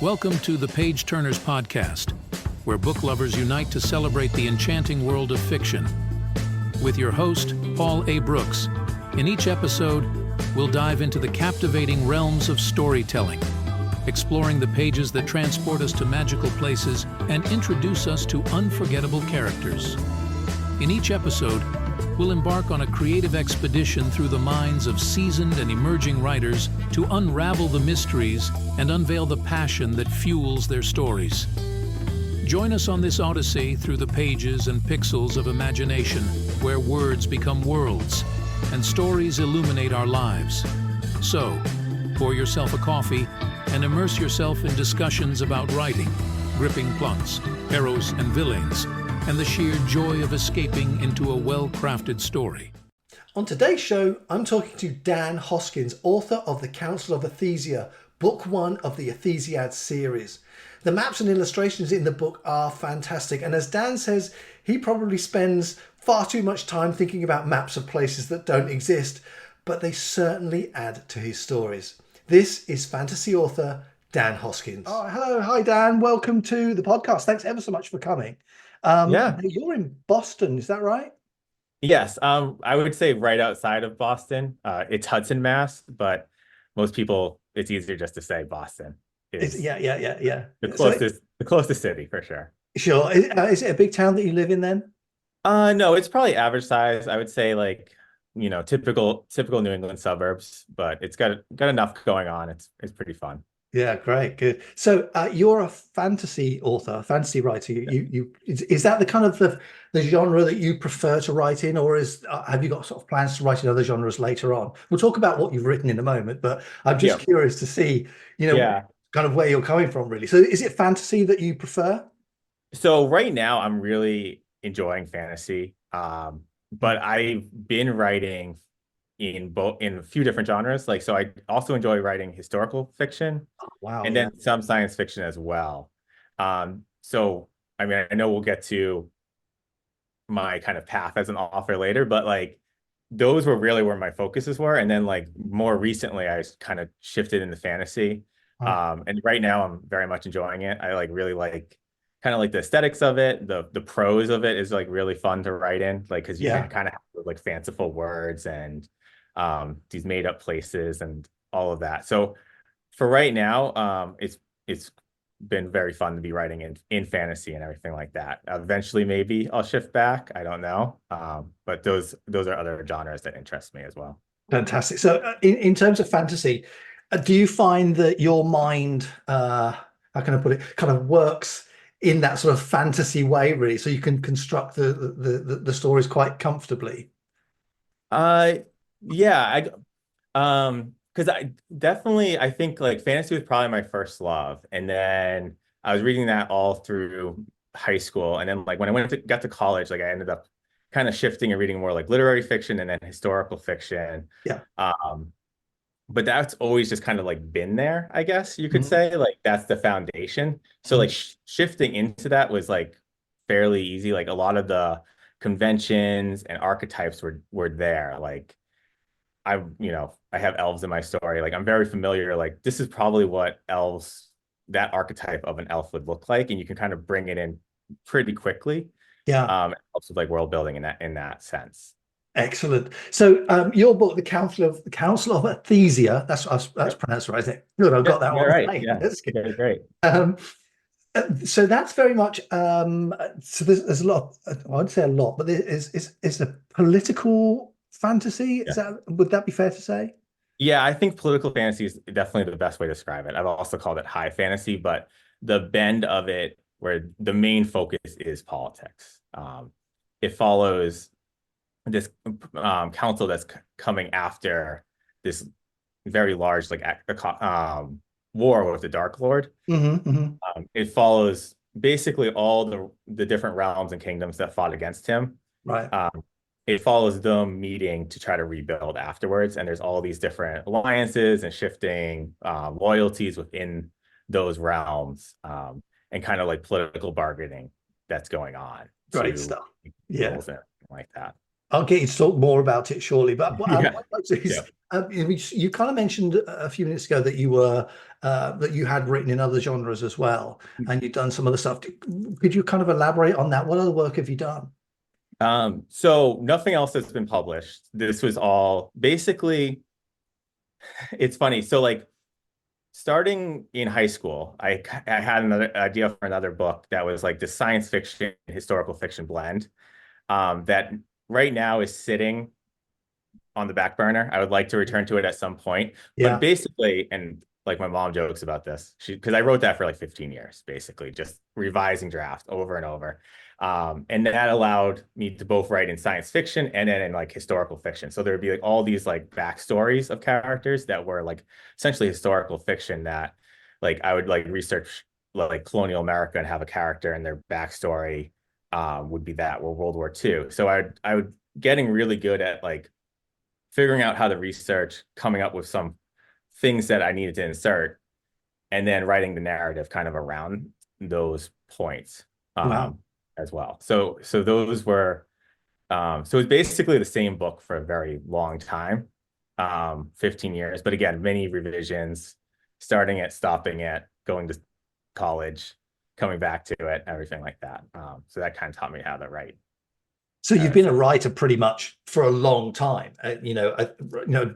Welcome to the Page Turnerz podcast, where book lovers unite to celebrate the enchanting world of fiction. With your host, Paul A. Brooks. In each episode, we'll dive into the captivating realms of storytelling, exploring the pages that transport us to magical places and introduce us to unforgettable characters. In each episode, we'll embark on a creative expedition through the minds of seasoned and emerging writers to unravel the mysteries and unveil the passion that fuels their stories. Join us on this odyssey through the pages and pixels of imagination, where words become worlds and stories illuminate our lives. So, pour yourself a coffee and immerse yourself in discussions about writing, gripping plots, heroes and villains, and the sheer joy of escaping into a well-crafted story. On today's show, I'm talking to Dan Hoskins, author of the Council of Athyzia, Book 1 of the Athyziad series. The maps and illustrations in the book are fantastic, and as Dan says, he probably spends far too much time thinking about maps of places that don't exist, but they certainly add to his stories. This is fantasy author Dan Hoskins. Oh, hello. Hi, Dan. Welcome to the podcast. Thanks ever so much for coming. You're in Boston, is that right? Yes, I would say right outside of Boston. It's Hudson, Mass, but most people, it's easier just to say Boston. Yeah. The closest city for sure. Sure. Is it a big town that you live in then? No, it's probably average size. I would say typical New England suburbs, but it's got enough going on. It's pretty fun. Yeah, great, good. So you're a fantasy author, a fantasy writer. Is that the kind of the genre that you prefer to write in, or have you got sort of plans to write in other genres later on? We'll talk about what you've written in a moment, but I'm just curious to see, kind of where you're coming from, really. So is it fantasy that you prefer? So right now I'm really enjoying fantasy, but I've been writing in a few different genres. So I also enjoy writing historical fiction. Oh, wow. And then some science fiction as well. So I mean, I know we'll get to my kind of path as an author later, but those were really where my focuses were. And then more recently, I kind of shifted into fantasy. And right now I'm very much enjoying it. I really kind of like the aesthetics of it. The prose of it is really fun to write in, because you can kind of have fanciful words and these made up places and all of that. So for right now, it's been very fun to be writing in fantasy and everything like that. Eventually, maybe I'll shift back. I don't know. But those are other genres that interest me as well. Fantastic. So in terms of fantasy, do you find that your mind, how can I put it, kind of works in that sort of fantasy way, really, so you can construct the stories quite comfortably? Yeah, because I think fantasy was probably my first love, and then I was reading that all through high school, and then when I got to college, I ended up kind of shifting and reading more literary fiction and then historical fiction. Yeah. But that's always just kind of been there, I guess you could say. That's the foundation. So shifting into that was fairly easy. A lot of the conventions and archetypes were there. I have elves in my story. I'm very familiar. This is probably what that archetype of an elf would look like, and you can kind of bring it in pretty quickly. Yeah. It helps with world building in that sense. Excellent. So your book, the Council of Athyzia, that's pronounced right, isn't it? Good, I've got that one right. Yeah, that's good. Yeah, great. So that's very much. So there's a lot. I wouldn't say a lot, but it's a political fantasy. Would that be fair to say? Yeah, I think political fantasy is definitely the best way to describe it. I've also called it high fantasy, but the bend of it, where the main focus is politics. It follows this council that's coming after this very large war with the Dark Lord. It follows basically all the different realms and kingdoms that fought against him. Right. It follows them meeting to try to rebuild afterwards, and there's all these different alliances and shifting loyalties within those realms, and kind of political bargaining that's going on. Great stuff. Yeah. And like that. I'll get you to talk more about it shortly. But what Yeah. I'd like to Yeah. is, you kind of mentioned a few minutes ago that you were that you had written in other genres as well, and you've done some other stuff. Could you kind of elaborate on that? What other work have you done? So nothing else has been published. This was all basically, it's funny. So like starting in high school, I had another idea for another book that was like the science fiction, historical fiction blend, that right now is sitting on the back burner. I would like to return to it at some point. But Yeah. basically, and like my mom jokes about this, because I wrote that for like 15 years, basically, just revising draft over and over. And that allowed me to both write in science fiction and then in like historical fiction. So there would be like all these like backstories of characters that were like essentially historical fiction that like I would like research like colonial America and have a character and their backstory would be that or World War II. So I would getting really good at like figuring out how to research, coming up with some things that I needed to insert, and then writing the narrative kind of around those points Wow. as well. So those were so it's basically the same book for a very long time, 15 years. But again, many revisions, starting it, stopping it, going to college, coming back to it, everything like that. So that kind of taught me how to write. So you've been a writer pretty much for a long time.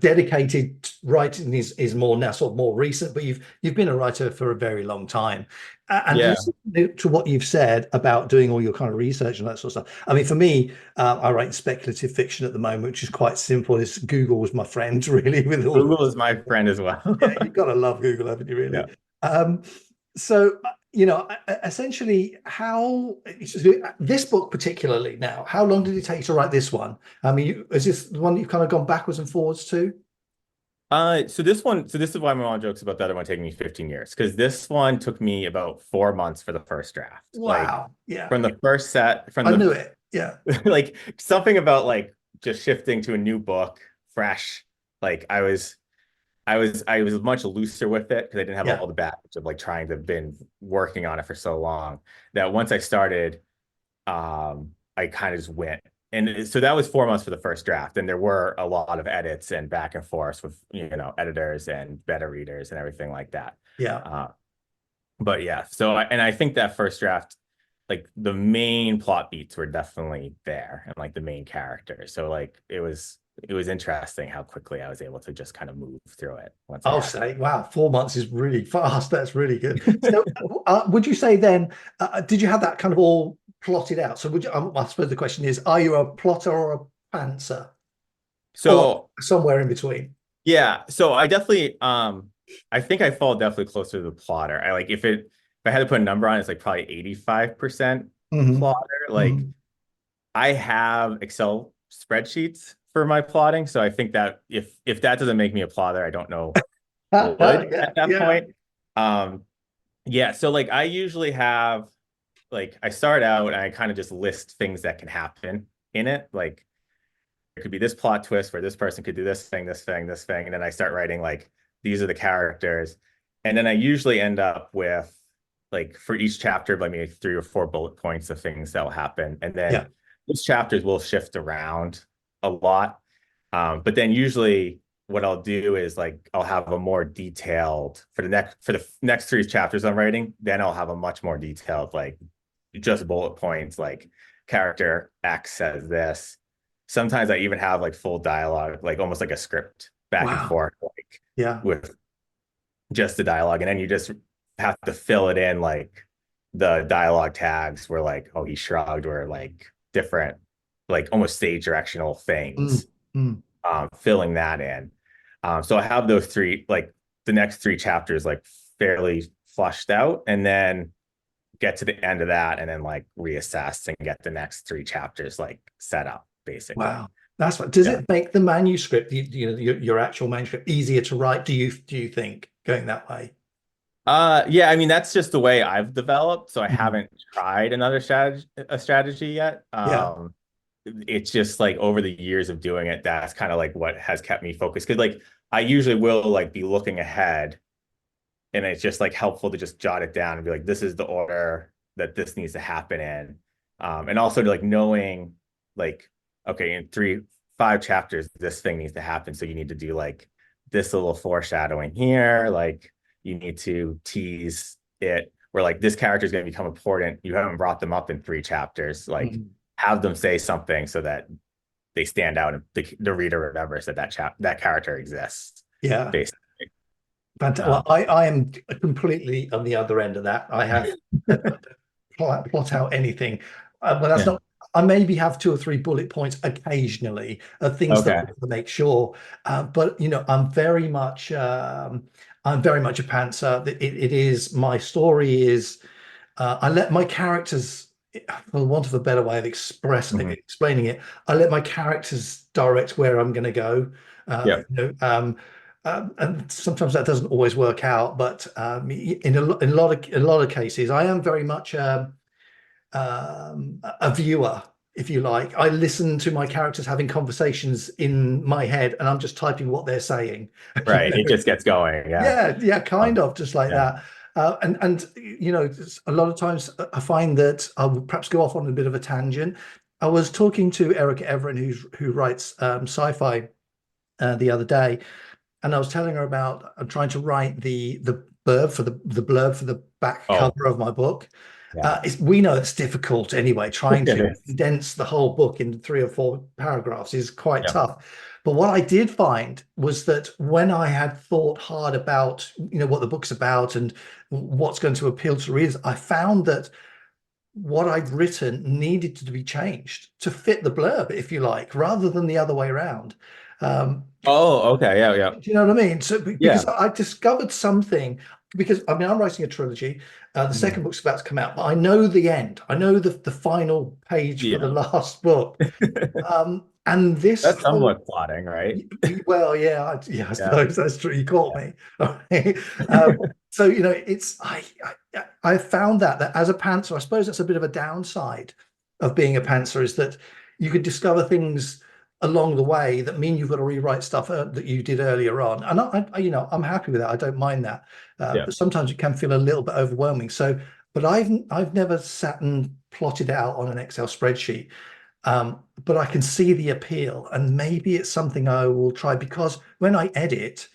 Dedicated writing is more now, sort of more recent, but you've been a writer for a very long time. And Yeah. listening to what you've said about doing all your kind of research and that sort of stuff. I mean, for me, I write speculative fiction at the moment, which is quite simple. It's Google was my friend, really. With all Google is my friend as well. yeah, you've got to love Google, haven't you? Yeah. Really. So essentially, how this book particularly now? How long did it take to write this one? I mean, is this the one you've kind of gone backwards and forwards to? So this is why my mom jokes about the other one taking me 15 years, because this one took me about 4 months for the first draft. Like Wow. Yeah. from the first set, from I knew the it. Yeah. like something about like just shifting to a new book, fresh. Like I was much looser with it because I didn't have Yeah. all the baggage of like trying to been working on it for so long that once I started, I kind of just went. And so that was 4 months for the first draft. And there were a lot of edits and back and forth with, editors and beta readers and everything like that. Yeah. But yeah, I think that first draft, like the main plot beats were definitely there and like the main character. So like it was interesting how quickly I was able to just kind of move through it. I'll say, wow, 4 months is really fast. That's really good. So, would you say then, did you have that kind of all plotted out? So, would you? I suppose the question is, are you a plotter or a pantser, or So somewhere in between? yeah, so I definitely I think I fall definitely closer to the plotter. I like if I had to put a number on it, it's like probably 85% Mhm. plotter. Like Mhm. I have Excel spreadsheets for my plotting, so I think that if that doesn't make me a plotter, I don't know what would Yeah, at that yeah, point. Yeah, so like I usually have like I start out and I kind of just list things that can happen in it. Like it could be this plot twist where this person could do this thing, this thing, this thing, and then I start writing like these are the characters, and then I usually end up with like for each chapter, like maybe 3 or 4 bullet points of things that will happen, and yeah, then those chapters will shift around a lot. But then usually what I'll do is like I'll have a more detailed for the next 3 chapters I'm writing. Then I'll have a much more detailed like just bullet points like character X says this. Sometimes I even have like full dialogue, like almost like a script back and wow, forth, like yeah, with just the dialogue. And then you just have to fill it in like the dialogue tags were like, oh, he shrugged, or like different, like almost stage directional mm, things, mm, filling that in. So I have those like the next 3 chapters like fairly flushed out, and then get to the end of that and then like reassess and get the next 3 chapters like set up basically. wow. That's what. Does Yeah. it make the manuscript, your actual manuscript, easier to write? Do you think going that way? Yeah, I mean that's just the way I've developed. So I Mhm. haven't tried another strategy yet. Yeah, It's just like over the years of doing it, that's kind of like what has kept me focused. Because like I usually will like be looking ahead, and it's just like helpful to just jot it down and be like, this is the order that this needs to happen in. And also to like knowing like okay, in 5 chapters, this thing needs to happen. So you need to do like this little foreshadowing here. Like you need to tease it where like this character is going to become important. You haven't brought them up in 3 chapters. Like have them say something so that they stand out and the reader remembers that that character exists. Yeah. Basically. Well, I am completely on the other end of that. I have plot out anything, but that's not. I maybe have 2 or 3 bullet points occasionally of things that I want to make sure. But you know, I'm very much a pantser. It is my story is. I let my characters, for want of a better way of explaining it, I let my characters direct where I'm going to go. You know, and sometimes that doesn't always work out, but in a lot of cases, I am very much a viewer, if you like. I listen to my characters having conversations in my head, and I'm just typing what they're saying. Right, it just gets going. Yeah, kind of just like that. And you know, a lot of times I find that I will perhaps go off on a bit of a tangent. I was talking to Erica Everin, who writes sci-fi, the other day, and I was telling her about I'm trying to write the blurb for the back cover of my book. We know it's difficult anyway. Trying to condense the whole book into 3 or 4 paragraphs is quite tough. But what I did find was that when I had thought hard about, you know, what the book's about and what's going to appeal to readers, I found that what I'd written needed to be changed to fit the blurb, if you like, rather than the other way around. Okay, yeah. Do you know what I mean? So because I discovered something, because I mean I'm writing a trilogy. The second book's about to come out, but I know the end. I know the final page for the last book. And that's somewhat plotting, right? Well, I suppose that's true. You caught me. So you know, it's I found that as a pantser, I suppose that's a bit of a downside of being a pantser, is that you could discover things along the way that mean you've got to rewrite stuff that you did earlier on. And I you know, I'm happy with that. I don't mind that. But sometimes it can feel a little bit overwhelming. So, but I've never sat and plotted out on an Excel spreadsheet. But I can see the appeal, and maybe it's something I will try, because when I edit,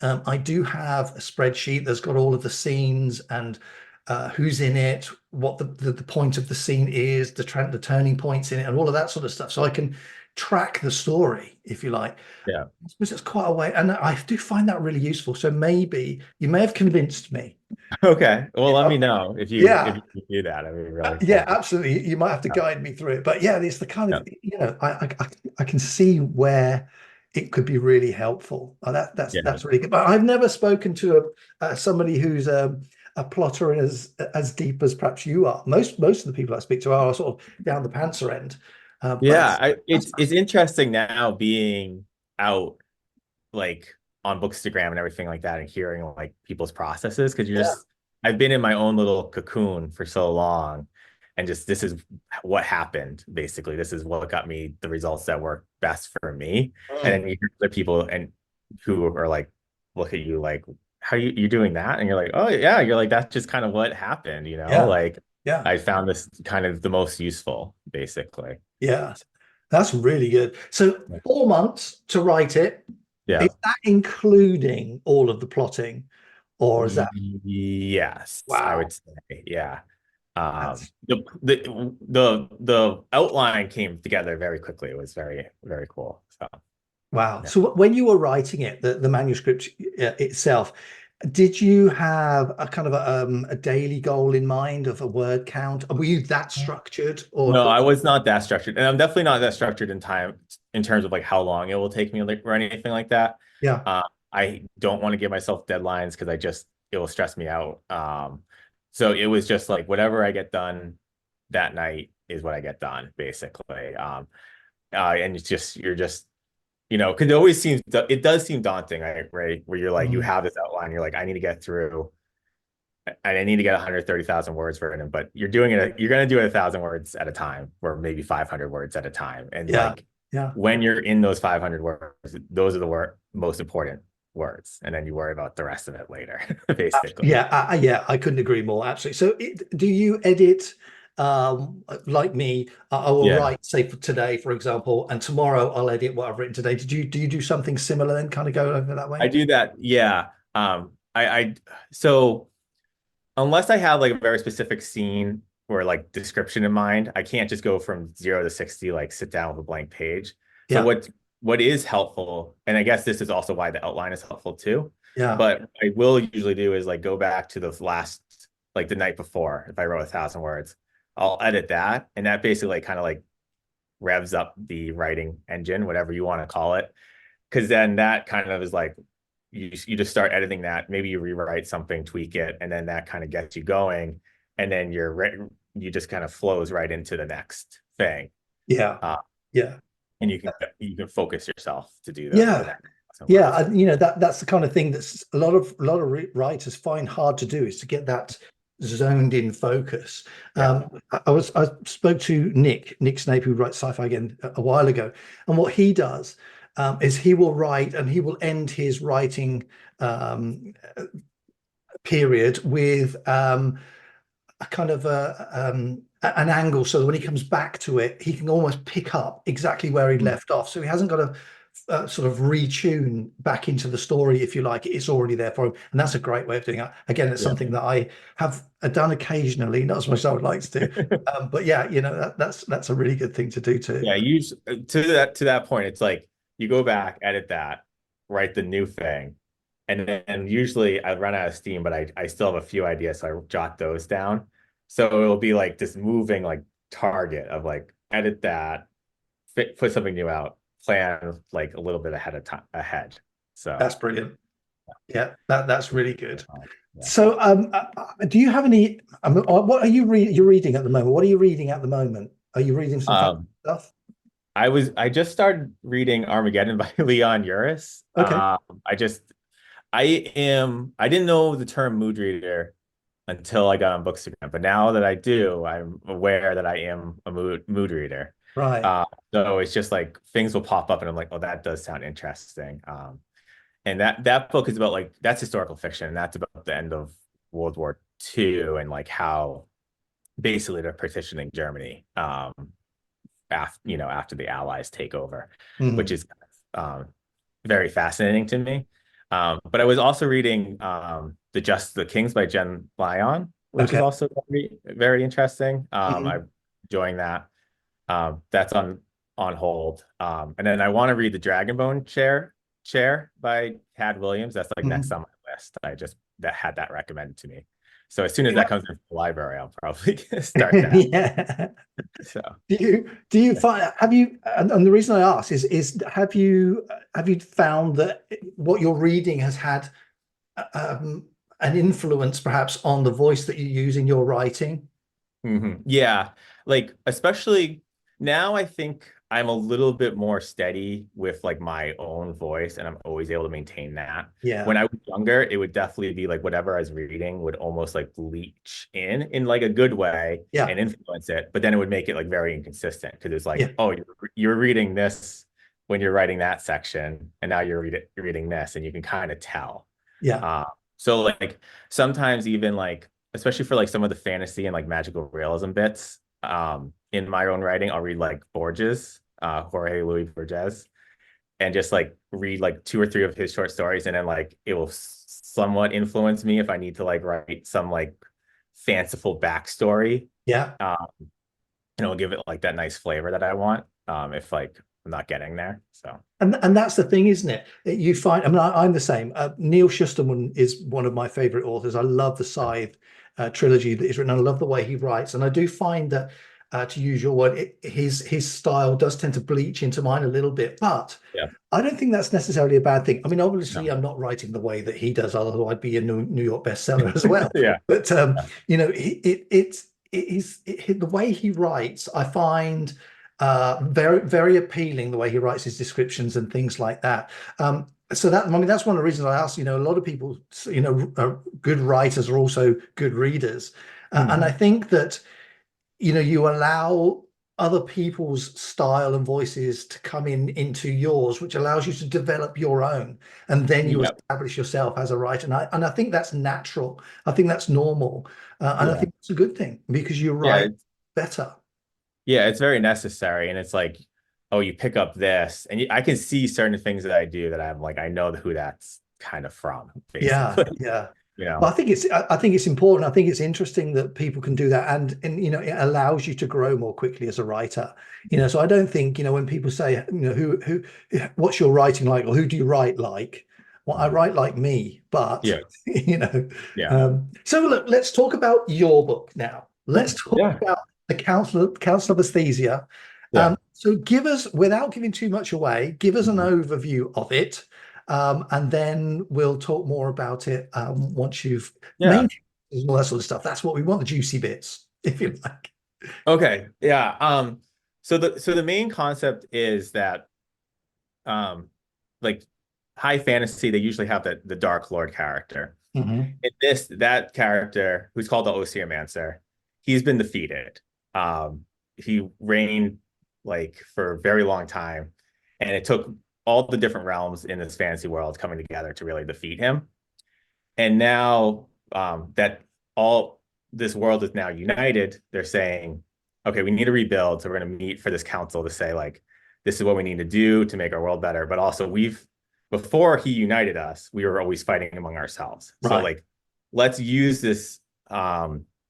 I do have a spreadsheet that's got all of the scenes and who's in it, what the point of the scene is, the turning points in it, and all of that sort of stuff. So I can track the story, if you like. I suppose it's quite a way, and I do find that really useful. So maybe you may have convinced me. Okay, well, let me know if you do that. I mean, really, absolutely. You might have to guide me through it, but it's the kind of you know, I can see where it could be really helpful. That's really good. But I've never spoken to somebody who's a plotter as deep as perhaps you are. Most of the people I speak to are sort of down the pantser end. It's interesting now being out like on Bookstagram and everything like that, and hearing like people's processes, because I've been in my own little cocoon for so long, and just this is what happened. Basically, this is what got me the results that work best for me. And then you hear the people and who are like, look at you like, how you doing that? And you're like, oh yeah, you're like, that's just kind of what happened, you know? I found this kind of the most useful, basically. Yeah, that's really good. So 4 months to write it. Is that including all of the plotting, or is that? Yes, wow. I would say, the outline came together very quickly. It was very, very cool. So wow. So when you were writing it, the manuscript itself, did you have a kind of a daily goal in mind of a word count? Were you that structured? Or no, I was not that structured, and I'm definitely not that structured in terms of like how long it will take me or anything like that. I don't want to give myself deadlines, because it will stress me out. So it was just like whatever I get done that night is what I get done, basically. And you're just you know, because it does seem daunting, right? Where you're like, you have this outline, you're like, I need to get through, and I need to get 130,000 words written, but you're going to do it 1,000 words at a time, or maybe 500 words at a time. And when you're in those 500 words, those are the most important words. And then you worry about the rest of it later, basically. I couldn't agree more, actually. So do you edit like me, I will Yeah, write, say, for today, for example, and tomorrow I'll edit what I've written today. Do you do something similar and kind of go over that I way? do that. Yeah. So unless I have like a very specific scene or like description in mind, I can't just go from 0 to 60, like sit down with a blank page. So Yeah, what is helpful, and I guess this is also why the outline is helpful too, yeah, but what I will usually do is like go back to the last, like the night before, if I wrote 1,000 words, I'll edit that. And that basically like kind of like revs up the writing engine, whatever you want to call it. Because then that kind of is like you just start editing that. Maybe you rewrite something, tweak it, and then that kind of gets you going. And then you just kind of flows right into the next thing. yeah, Uh, yeah, and you can focus yourself to do the yeah. next 1,000 words. Yeah, and you know that's the kind of thing that's a lot of writers find hard to do, is to get that zoned in focus. Yeah. I spoke to Nick Snape, who writes sci-fi again, a while ago, and what he does is he will write and he will end his writing period with a kind of an angle, so that when he comes back to it, he can almost pick up exactly where he left off. So he hasn't got to sort of retune back into the story, if you like. It's already there for him, and that's a great way of doing it. Again, it's Yeah. something that I have done occasionally, not as much as I would like to do. But yeah, you know, that's a really good thing to do too. Yeah, to that point, it's like you go back, edit that, write the new thing, and then usually I run out of steam, but I still have a few ideas, so I jot those down. So it'll be like this moving like target of like edit that, put something new out, plan like a little bit ahead of time ahead. So That's brilliant. Yeah, that's really good. yeah. So, do you have any? What are you're reading at the moment? What are you reading at the moment? Are you reading some fantasy Um, stuff? I just started reading Armageddon by Leon Uris. Okay, I didn't know the term mood reader until I got on Bookstagram, but now that I do, I'm aware that I am a mood reader. right. So it's just like things will pop up and I'm like, oh, that does sound interesting. And that book is about like that's historical fiction, and that's about the end of World War II and like how basically they're partitioning Germany after the Allies take over, which Mhm. is very fascinating to me. But I was also reading The Kings by Jen Lyon, which is Okay. also very, very interesting. Mhm. I'm enjoying that. That's on hold. And then I want to read The Dragonbone Chair by Tad Williams. That's like next Mhm. on my list. I just that had that recommended to me. So as soon as that comes into the library, I'll probably start that. Yeah. So Do you find, have you, and the reason I ask is have you found that what you're reading has had um, an influence perhaps on the voice that you use in your writing? Yeah, like especially now, I think I'm a little bit more steady with like my own voice, and I'm always able to maintain that. Yeah. When I was younger, it would definitely be like whatever I was reading would almost like leach in like a good way Yeah. and influence it, but then it would make it like very inconsistent because it's like, Yeah. oh, you're reading this when you're writing that section, and now you're reading this, and you can kind of tell. Yeah. Uh, so like sometimes even like especially for like some of the fantasy and like magical realism bits, in my own writing, I'll read like Borges, Jorge Luis Borges, and just like read like two or three of his short stories, and then like it will somewhat influence me if I need to like write some like fanciful backstory. Yeah. And it'll give it like that nice flavor that I want. If like I'm not getting there. So And that's the thing, isn't it? You find, I mean, I'm the same. Neil Shusterman is one of my favorite authors. I love the Scythe trilogy that he's written. I love the way he writes, and I do find that, to use your word, his style does tend to bleach into mine a little bit. But yeah, I don't think that's necessarily a bad thing. I mean, obviously, no. I'm not writing the way that he does, although I'd be a New York bestseller as well. Yeah, But you know, the way he writes, I find very, very appealing, the way he writes his descriptions and things like that. So that, I mean, that's one of the reasons I asked. You know, a lot of people, you know, good writers are also good readers, and I think that, you know, you allow other people's style and voices to come into yours, which allows you to develop your own, and then you yep, establish yourself as a writer. And I think that's natural. I think that's normal, and I yeah, think it's a good thing, because you're yeah. right. better. Yeah, it's very necessary. And it's like, oh, you pick up this, and I can see certain things that I do that I'm like, I know who that's kind of from, Yeah, basically. yeah. You But know? I think it's important. I think it's interesting that people can do that, and you know, it allows you to grow more quickly as a writer. You know, so I don't think, you know, when people say, you know, what's your writing like, or who do you write like? Well, I Mhm. write like me, but Yeah. you know. Yeah. So look, let's talk about your book now. Let's Cool. talk Yeah. about the Council of Atheysia. Yeah. So give us, without giving too much away, give us an Mhm. overview of it. And then we'll talk more about it once you've Yeah. main all that sort of stuff. That's what we want, the juicy bits, if you like. Okay. Yeah. So the main concept is that um like high fantasy, they usually have the Dark Lord character. Mm-hmm. In this, that character, who's called the Oseomancer, he's been defeated. He reigned like for a very long time, and it took all the different realms in this fantasy world coming together to really defeat him. And now that all this world is now united, they're saying, okay, we need to rebuild. So we're going to meet for this council to say, like, this is what we need to do to make our world better. But also, before he united us, we were always fighting among ourselves. So, Right. like, let's use this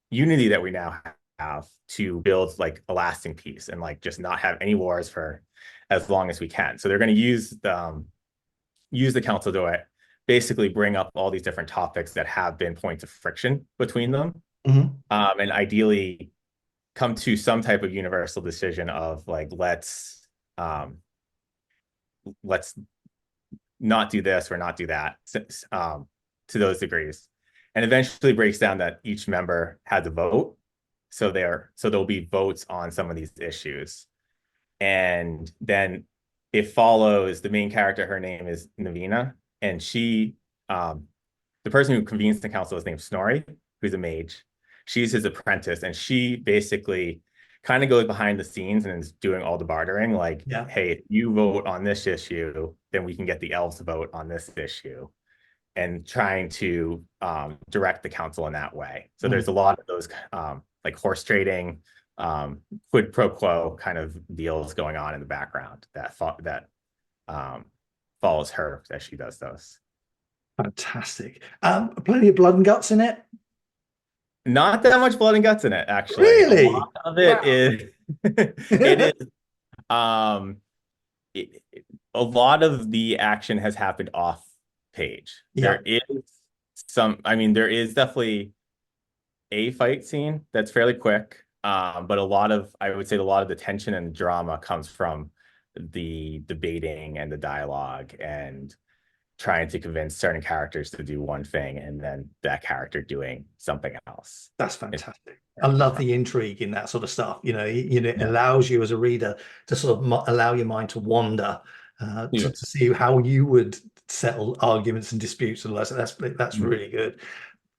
unity that we now have to build like a lasting peace and like just not have any wars for as long as we can. So they're going to use the council to basically bring up all these different topics that have been points of friction between them, Mm-hmm. and ideally come to some type of universal decision of like let's not do this or not do that, to those degrees, and eventually breaks down that each member has a vote. So there'll be votes on some of these issues, and then it follows the main character. Her name is Navina, and the person who convenes the council is named Snorri, who's a mage. She's his apprentice, and she basically kind of goes behind the scenes and is doing all the bartering. Like, Yeah. hey, if you vote on this issue, then we can get the elves to vote on this issue, and trying to direct the council in that way. So Mm. there's a lot of those like horse trading, quid pro quo kind of deals going on in the background that follows her as she does those. Fantastic. Plenty of blood and guts in it. Not that much blood and guts in it, actually. A Really? lot of it Wow. is it is um it, a lot of the action has happened off page. Yeah. There is definitely a fight scene that's fairly quick. But I would say a lot of the tension and drama comes from the debating and the dialogue and trying to convince certain characters to do one thing and then that character doing something else. That's It's fantastic. I very love different. the intrigue in that sort of stuff. It Yeah. allows you as a reader to sort of allow your mind to wander, Yeah. to see how you would settle arguments and disputes and all that. So that's Mhm. really good.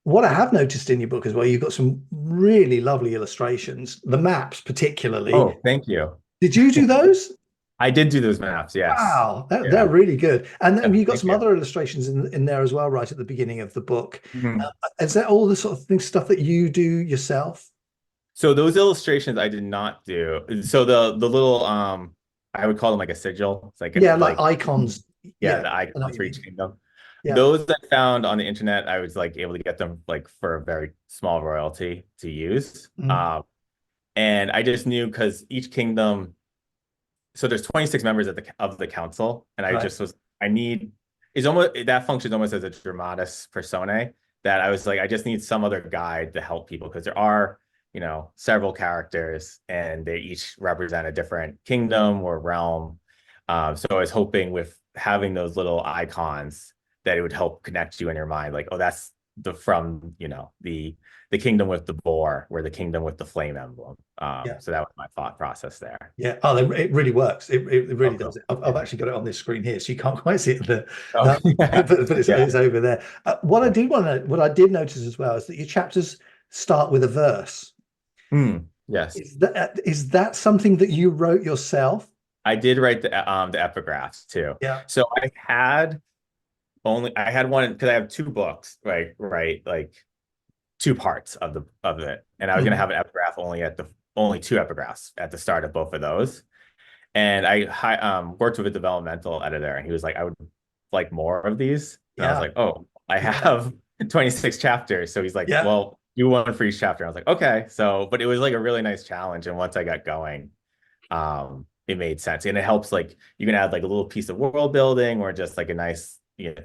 What I have noticed in your book as well, you've got some really lovely illustrations, the maps particularly. Oh, thank you. Did you do those? I did do those maps, yes. Wow, they're Yeah. really good. And then Yeah, you've got thank some you. other illustrations in there as well, right at the beginning of the book. Mhm. Is that all the sort of stuff that you do yourself? So those illustrations I did not do. So the little I would call them like a sigil. It's Yeah, like like icons. yeah, Yeah, the I know what icons you for each mean. kingdom. Yeah. Those I found on the internet, I was like able to get them like for a very small royalty to use. Mm, And I just knew because each kingdom, so there's 26 members of the council, and right. I need it's almost that functions almost as a dramatis personae, that I was like, I just need some other guide to help people because there are, several characters and they each represent a different kingdom or realm. So I was hoping with having those little icons that it would help connect you in your mind, like, oh, that's the kingdom with the boar, or the kingdom with the flame emblem. Yeah. So that was my thought process there. Yeah. Oh, it really works. It Oh, really does. cool. I've Yeah. actually got it on this screen here, so you can't quite see it. Oh, yeah. But Yeah. it's over there. What I did notice as well is that your chapters start with a verse. Yes. Is that something that you wrote yourself? I did write the epigraphs too. Yeah. So I had one because I have two books, right, like two parts of it, and I was gonna Mhm. have an epigraph only at only 2 epigraphs at the start of both of those. And I worked with a developmental editor, and he was like, I would like more of these. And I was Yeah. like, oh, I Yeah. have 26 chapters. So he's like, Yeah. well, do one for each chapter. I was like, okay. So, but it was like a really nice challenge. And once I got going, it made sense. And it helps, like, you can add like a little piece of world building or just like a nice,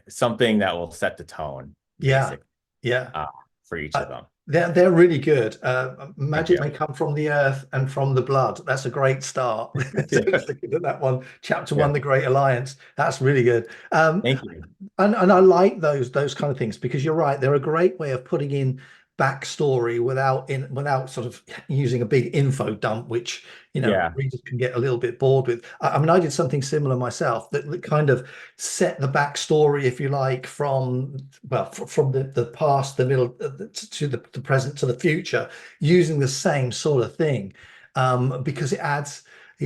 something that will set the tone, Yeah. basically, Yeah. for each of them. They're really good. Thank Magic you. may come from the earth and from the blood. That's a great start. So Yeah. just looking at that one, chapter Yeah. one, the Great Alliance. That's really good. Thank you. And I like those kind of things because you're right. They're a great way of putting in backstory without sort of using a big info dump, which Yeah. readers can get a little bit bored with. I mean, I did something similar myself that kind of set the backstory, if you like, from from the past, the middle, to the present, to the future, using the same sort of thing, because it adds.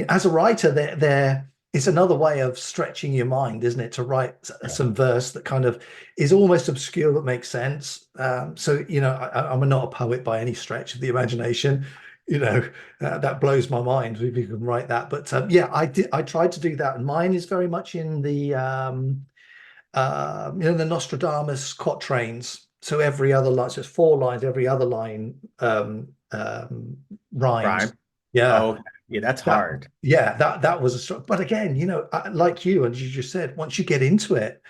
As a writer, there it's another way of stretching your mind, isn't it? To write some verse that kind of is almost obscure but makes sense. So, I'm not a poet by any stretch of the imagination. That blows my mind if you can write that. But yeah, I tried to do that, and mine is very much in the Nostradamus quatrains. So every other line, so it's 4 lines, every other line rhymes. Rhyme. Yeah. Oh, yeah, that's That hard. that was a struggle. But again, like you, and you just said, once you get into it,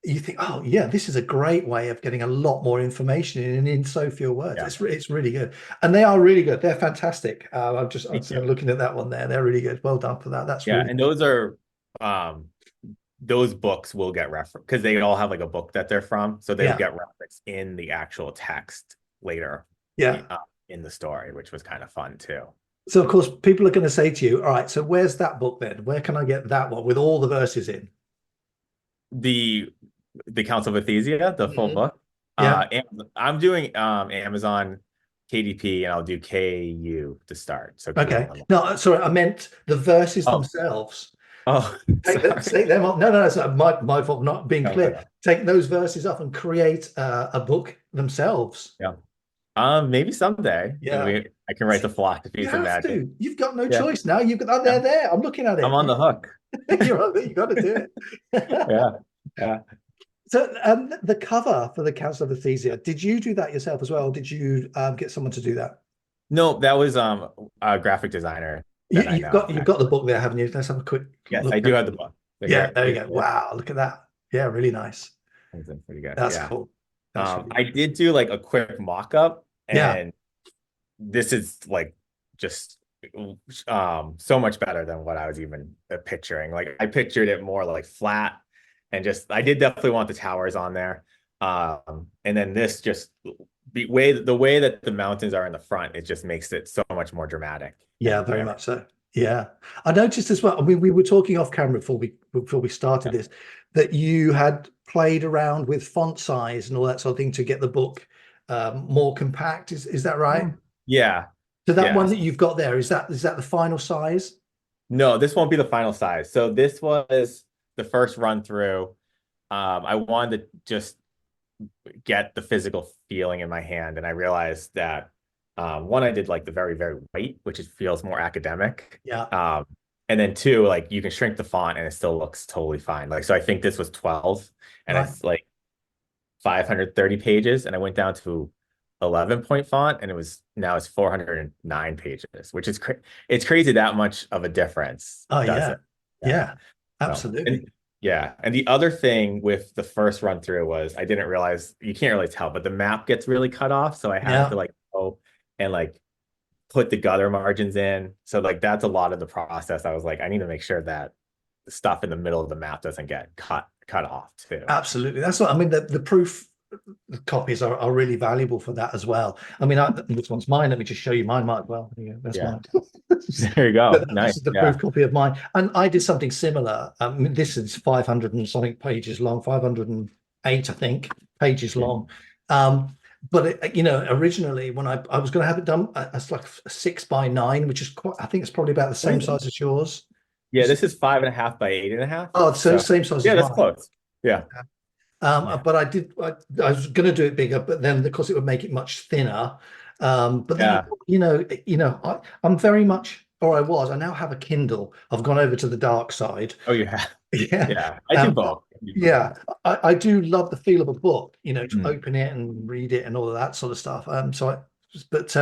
you think, oh yeah, this is a great way of getting a lot more information in so few words. Yeah. It's really good, and they are really good. They're fantastic. I'm Thank you. looking at that one there. They're really good. Well done for that. That's Yeah, really and those books will get referenced because they all have like a book that they're from, so they'll yeah, get referenced in the actual text later, yeah. in the story, which was kind of fun too. So of course, people are going to say to you, all right, so where's that book then? Where can I get that one with all the verses in? The Council of Athyzia, the full book. Yeah. I'm doing Amazon KDP, and I'll do KU to start. So Okay. No, sorry, I meant the verses Oh, themselves. sorry. Take them off. No, it's not my fault not being clear. No. Take those verses off and create a book themselves. Yeah. Maybe someday. Yeah. I can write the philosophies You of have magic. to. You've got no Yeah. choice now. You've got that there. I'm looking at it. I'm on the hook. You got to do it. Yeah. So the cover for the Council of Athyzia, did you do that yourself as well? Or did you get someone to do that? No, that was a graphic designer that I know. You've got the book there, haven't you? Let's have a quick Yes, look. I do have the book. Yeah, there you go. Wow, look at that. Yeah, really nice. That's pretty good. That's Yeah. cool. I did do like a quick mock-up, and this is like just so much better than what I was even picturing. Like, I pictured it more like flat, and just I did definitely want the towers on there. And then this just the way that the mountains are in the front, it just makes it so much more dramatic. Yeah, very much so. Yeah, I noticed as well. I mean, we were talking off camera before we started this, that you had played around with font size and all that sort of thing to get the book more compact. Is that right? Yeah. So that one that you've got there, is that the final size? No, this won't be the final size. So this was the first run through. I wanted to just get the physical feeling in my hand, and I realized that one, I did like the very, very white, which feels more academic. Yeah. And then two, like, you can shrink the font and it still looks totally fine. Like, so I think this was 12, and it's like 530 pages, and I went down to 11-point font, and now it's 409 pages, which is it's crazy that much of a difference. Oh yeah, absolutely. And the other thing with the first run through was I didn't realize, you can't really tell, but the map gets really cut off, so I had to like go and like put the gutter margins in. So like that's a lot of the process. I was like, I need to make sure that the stuff in the middle of the map doesn't get cut off too. Absolutely. That's what I mean. The proof copies are really valuable for that as well. I mean, this one's mine. Let me just show you mine, Mark. Well, that's mine. There you go. Nice. This is the proof copy of mine. And I did something similar. This is 500 and something pages long, 508, I think, pages long. But originally when I was going to have it done, it's like a 6x9, which is quite, I think it's probably about the same size as yours. Yeah, this is 5.5 by 8.5. Oh, so same size as mine. That's close. Yeah. But I was going to do it bigger, but then of course it would make it much thinner. But then, Yeah. I'm very much, or I was. I now have a Kindle. I've gone over to the dark side. Oh, you have. Yeah. Yeah. I do Um, both. I do both. yeah, I do love the feel of a book, to Mm. open it and read it and all of that sort of stuff. But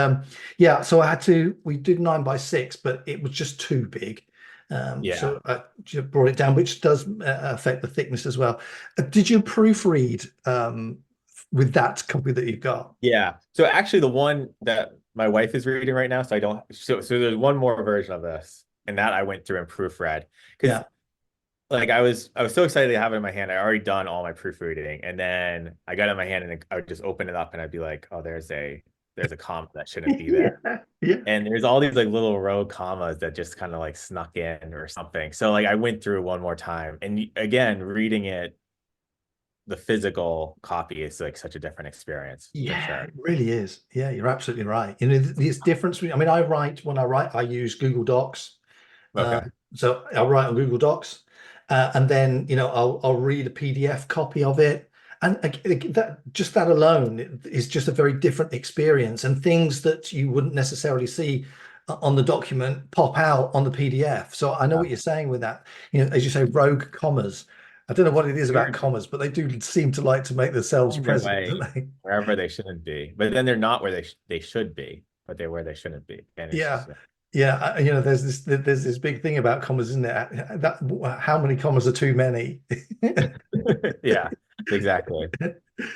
yeah, so we did 9 by 6, but it was just too big. Yeah. So I just brought it down, which does affect the thickness as well. Did you proofread with that copy that you've got? Yeah. So actually the one that my wife is reading right now, so I don't so there's one more version of this, and that I went through and proofread because Yeah. like I was so excited to have it in my hand. I already done all my proofreading, and then I got it in my hand and I would just open it up and I'd be like, oh, there's a comma that shouldn't be there. Yeah. Yeah. And there's all these like little rogue commas that just kind of like snuck in or something. So like I went through one more time, and again, reading it, the physical copy is like such a different experience for Yeah, sure. it really is. Yeah, you're absolutely right. This difference. I mean, when I write, I use Google Docs. Uh, Okay. so I write on Google Docs, and then I'll read a PDF copy of it, and that alone is just a very different experience, and things that you wouldn't necessarily see on the document pop out on the PDF. So I know Yeah. what you're saying with that. As you say, rogue commas. I don't know what it is about Weird. commas, but they do seem to like to make themselves In their present, don't way, they? wherever they shouldn't be. But then they're not where they should be, but they're where they shouldn't be. And it's Yeah. just Yeah, there's this big thing about commas, isn't there? That how many commas are too many? yeah, exactly.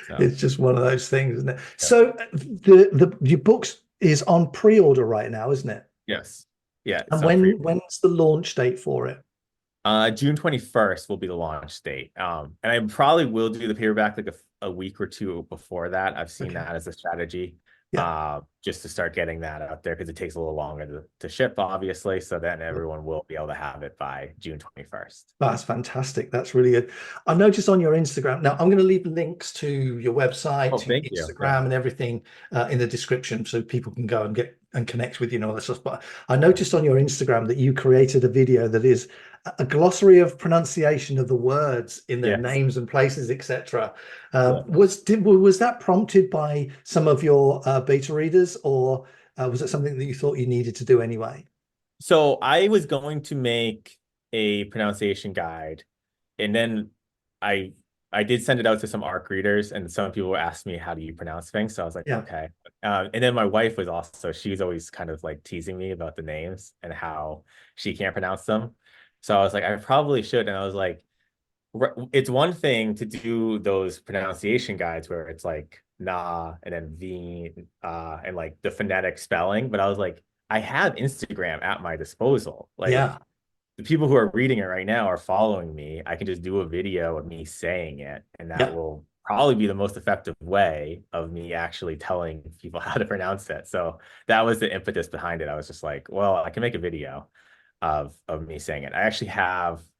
So It's just one of those things, isn't it? yeah. So the your books is on pre-order right now, isn't it? Yes. Yeah, And it's on pre when's the launch date for it? June 21st will be the launch date. And I probably will do the paperback like a week or two before that. I've seen Okay. that as a strategy, Yeah. just to start getting that out there because it takes a little longer to ship, obviously. So then everyone will be able to have it by June 21st. That's fantastic. That's really good. I noticed on your Instagram. Now, I'm going to leave links to your website, Oh, to thank you. Yeah. Instagram, and everything in the description so people can go and get and connect with you and all that stuff. But I noticed on your Instagram that you created a video that is a glossary of pronunciation of the words in their Yes. names and places, etc. Yeah. Was that prompted by some of your beta readers, or was it something that you thought you needed to do anyway? So I was going to make a pronunciation guide, and then I I did send it out to some ARC readers, and some people asked me how do you pronounce things. So I was like, Yeah. okay. And then my wife was also she's always kind of like teasing me about the names and how she can't pronounce them. So I was like, I probably should. And I was like, it's one thing to do those pronunciation guides where it's like nah and then v and like the phonetic spelling, but I was like, I have Instagram at my disposal. Like Yeah. the people who are reading it right now are following me. I can just do a video of me saying it, and that Yeah. will probably be the most effective way of me actually telling people how to pronounce it. So that was the impetus behind it. I was just like, well, I can make a video of me saying it.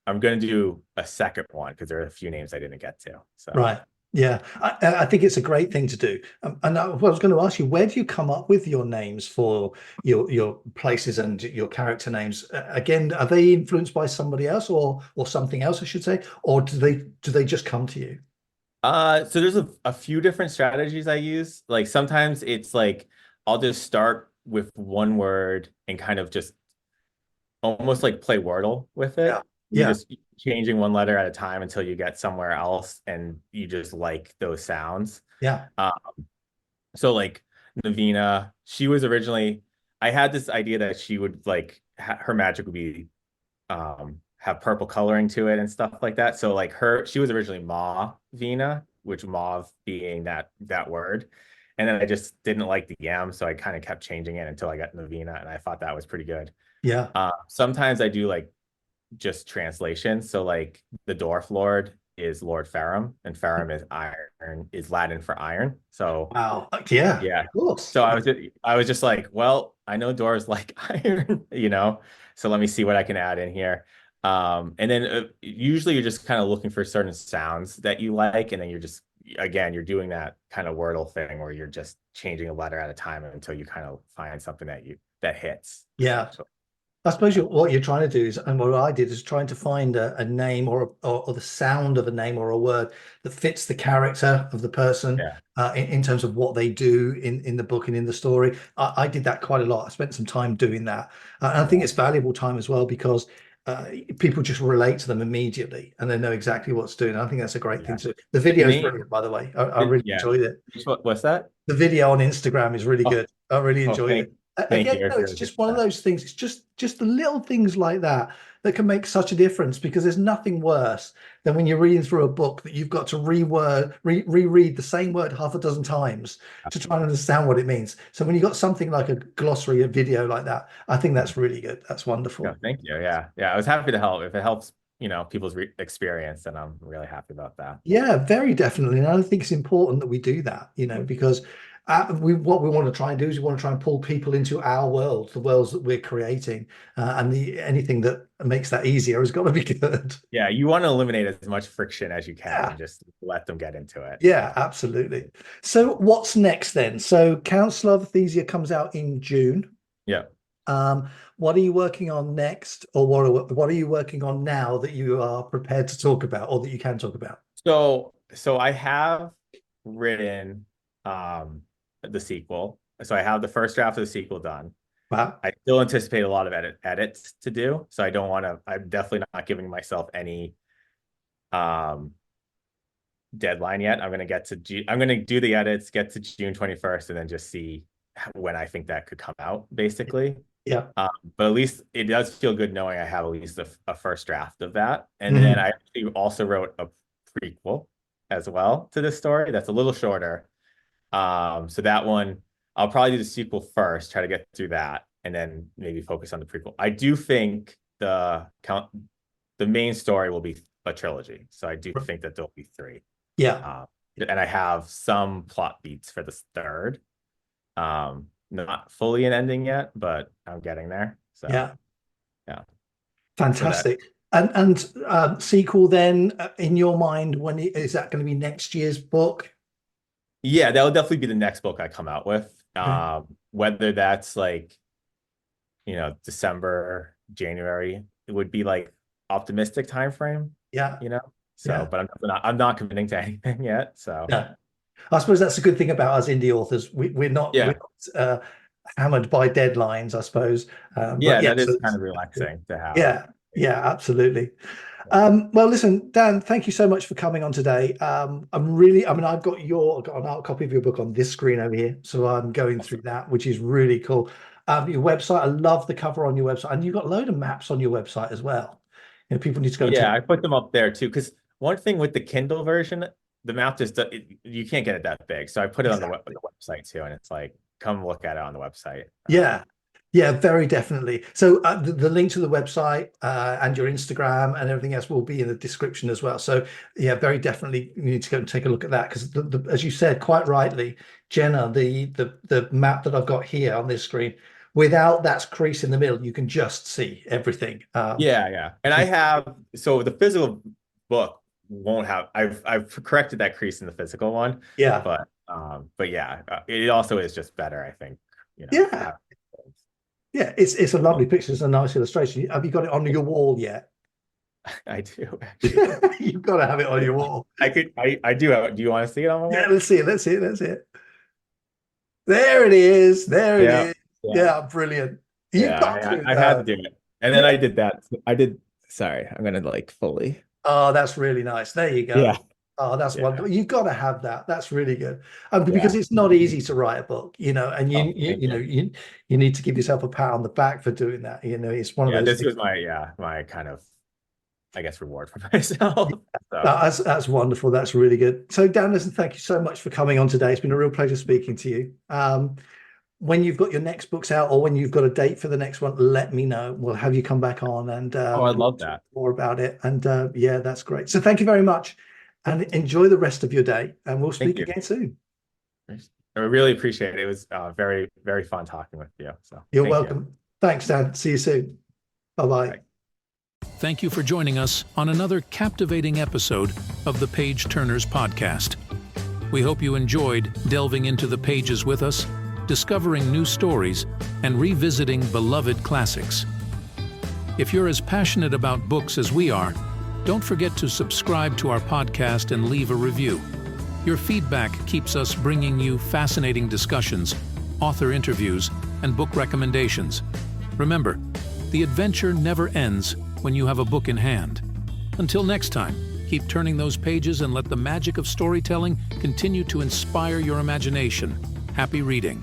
I'm going to do a second one because there are a few names I didn't get to. So Right. Yeah. I think it's a great thing to do. And I was going to ask you, where do you come up with your names for your places and your character names? Again, are they influenced by somebody else or something else, I should say, or do they just come to you? so there's a few different strategies I use. Like sometimes it's like I'll just start with one word and kind of just almost like play Wordle with Yeah. it. You Yeah. just changing one letter at a time until you get somewhere else and you just like those sounds. Yeah. Uh, so like Navina, she was originally, I had this idea that she would like her magic would be have purple coloring to it and stuff like that. So like she was originally Ma Vina, which mauve being that word. And then I just didn't like the yam, so I kind of kept changing it until I got Navina, and I thought that was pretty good. Yeah. Sometimes I do like just translation. So like the Dwarf Lord is Lord Ferrum, and Ferrum is iron, is Latin for iron. So Wow. Yeah. yeah. Of course. So I was just like, well, I know dwarves like iron, so let me see what I can add in here. And then usually you're just kind of looking for certain sounds that you like, and then you're doing that kind of Wordle thing where you're just changing a letter at a time until you kind of find something that hits. Yeah. So, I suppose what you're trying to do is, and what I did is trying to find a name or the sound of a name or a word that fits the character of the person Yeah. in terms of what they do in the book and in the story. I did that quite a lot. I spent some time doing that. And I think it's valuable time as well because people just relate to them immediately and they know exactly what's doing. I think that's a great thing Yeah. to do. The The video is name, brilliant, by the way. I really yeah. enjoyed it. What's that? The video on Instagram is really Oh, good. I really oh, enjoyed it. thank Again, you. I it's really just appreciate one of that. those things. It's just the little things like that that can make such a difference because there's nothing worse than when you're reading through a book that you've got to reread the same word half a dozen times to try and understand what it means. So when you got something like a glossary, a video like that, I think that's really good. That's Yeah, wonderful. thank you. Yeah. Yeah. I was happy to help. If it helps, people's experience, then I'm really happy about that. Yeah, very definitely. And I think it's important that we do that, because what we want to try and do is we want to try and pull people into our world, the worlds that we're creating, and anything that makes that easier has got to be good. Yeah. You want to eliminate as much friction as you can Yeah, and just let them get into it. yeah, So, absolutely. So what's next then? So Council of Athyzia comes out in June. yeah. Um, what are you working on next, or what are you working on now that you are prepared to talk about, or that you can talk about? So I have written the sequel. So I have the first draft of the sequel done. Wow. I still anticipate a lot of edits to do. So I don't want to, I'm definitely not giving myself any um deadline yet. I'm going to do the edits, get to June 21st, and then just see when I think that could come out, basically. Yeah. But at least it does feel good knowing I have at least a first draft of that. And Mhm. then I actually also wrote a prequel as well to this story that's a little shorter. So that one, I'll probably do the sequel first, try to get through that, and then maybe focus on the prequel. I do think the main story will be a trilogy. So I do think that there'll be three. Yeah. And I have some plot beats for this third. Not fully an ending yet, but I'm getting there. So Yeah. yeah. Fantastic. And sequel then, in your mind, is that going to be next year's book? Yeah, that will definitely be the next book I come out with. Okay. Whether that's like, December, January, it would be like optimistic time frame, Yeah. So, Yeah. but I'm not committing to anything yet. So Yeah. I suppose that's a good thing about us indie authors. We're yeah, not hammered by deadlines, I suppose. But yeah, yeah, that so is kind of relaxing to have. yeah, yeah, absolutely. Well, listen, Dan, thank you so much for coming on today. I've got an art copy of your book on this screen over here, so I'm going through that, which is really cool. Your website, I love the cover on your website, and you've got a load of maps on your website as well. People need to go and Yeah, take. I put them up there too, because one thing with the Kindle version, the map you can't get it that big. So I put it on Exactly. the website too, and it's like, come look at it on the website. Yeah, yeah, very definitely. So the link to the website and your Instagram and everything else will be in the description as well. So yeah, very definitely you need to go and take a look at that because as you said quite rightly, Jenna, the map that I've got here on this screen, without that crease in the middle, you can just see everything. Yeah. And so the physical book won't have, I've corrected that crease in the physical one, Yeah, but yeah, it also is just better, I think, yeah, yeah. It's a lovely picture. It's a nice illustration. Have you got it on your wall yet? I do actually. You've got to have it on your wall. I do. Do you want to see it on my wall? Yeah, let's see it. Let's see it. Let's see it. There it is. There it Yeah. is. Yeah, brilliant. You've got to. I had to do it. And then I did that. Sorry, I'm gonna like fully. Oh, that's really nice. There you go. Yeah. Oh, that's Yeah. wonderful. You've got to have that. That's really good. Yeah. Because it's not easy to write a book, and Oh, thank you. you need to give yourself a pat on the back for doing that. It's one of those This things. was my kind of, I guess, reward for myself. So, That's wonderful. That's really good. So, Dan, listen, thank you so much for coming on today. It's been a real pleasure speaking to you. When you've got your next books out or when you've got a date for the next one, let me know. We'll have you come back on and I'd love that. more about it. And yeah, that's great. So thank you very much and enjoy the rest of your day. And we'll speak again soon. I really appreciate it. It was very, very fun talking with you. So You're welcome. Thanks, Dan. See you soon. Bye-bye. Bye. Thank you for joining us on another captivating episode of the Page Turnerz podcast. We hope you enjoyed delving into the pages with us, discovering new stories, and revisiting beloved classics. If you're as passionate about books as we are, don't forget to subscribe to our podcast and leave a review. Your feedback keeps us bringing you fascinating discussions, author interviews, and book recommendations. Remember, the adventure never ends when you have a book in hand. Until next time, keep turning those pages and let the magic of storytelling continue to inspire your imagination. Happy reading.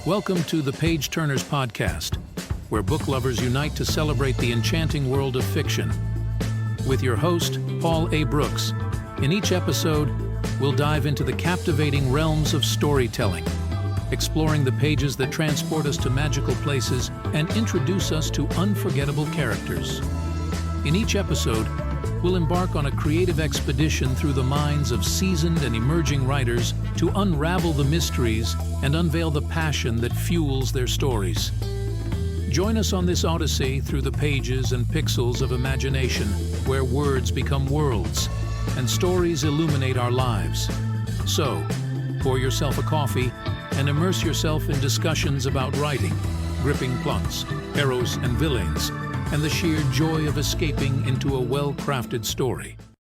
Welcome to the Turnerz podcast, where book lovers unite to celebrate the enchanting world of fiction. With your host, Paul A. Brooks. In each episode, we'll dive into the captivating realms of storytelling, exploring the pages that transport us to magical places and introduce us to unforgettable characters. In each episode, we'll embark on a creative expedition through the minds of seasoned and emerging writers to unravel the mysteries and unveil the passion that fuels their stories. Join us on this odyssey through the pages and pixels of imagination, where words become worlds and stories illuminate our lives. So, pour yourself a coffee and immerse yourself in discussions about writing, gripping plots, heroes and villains, and the sheer joy of escaping into a well-crafted story.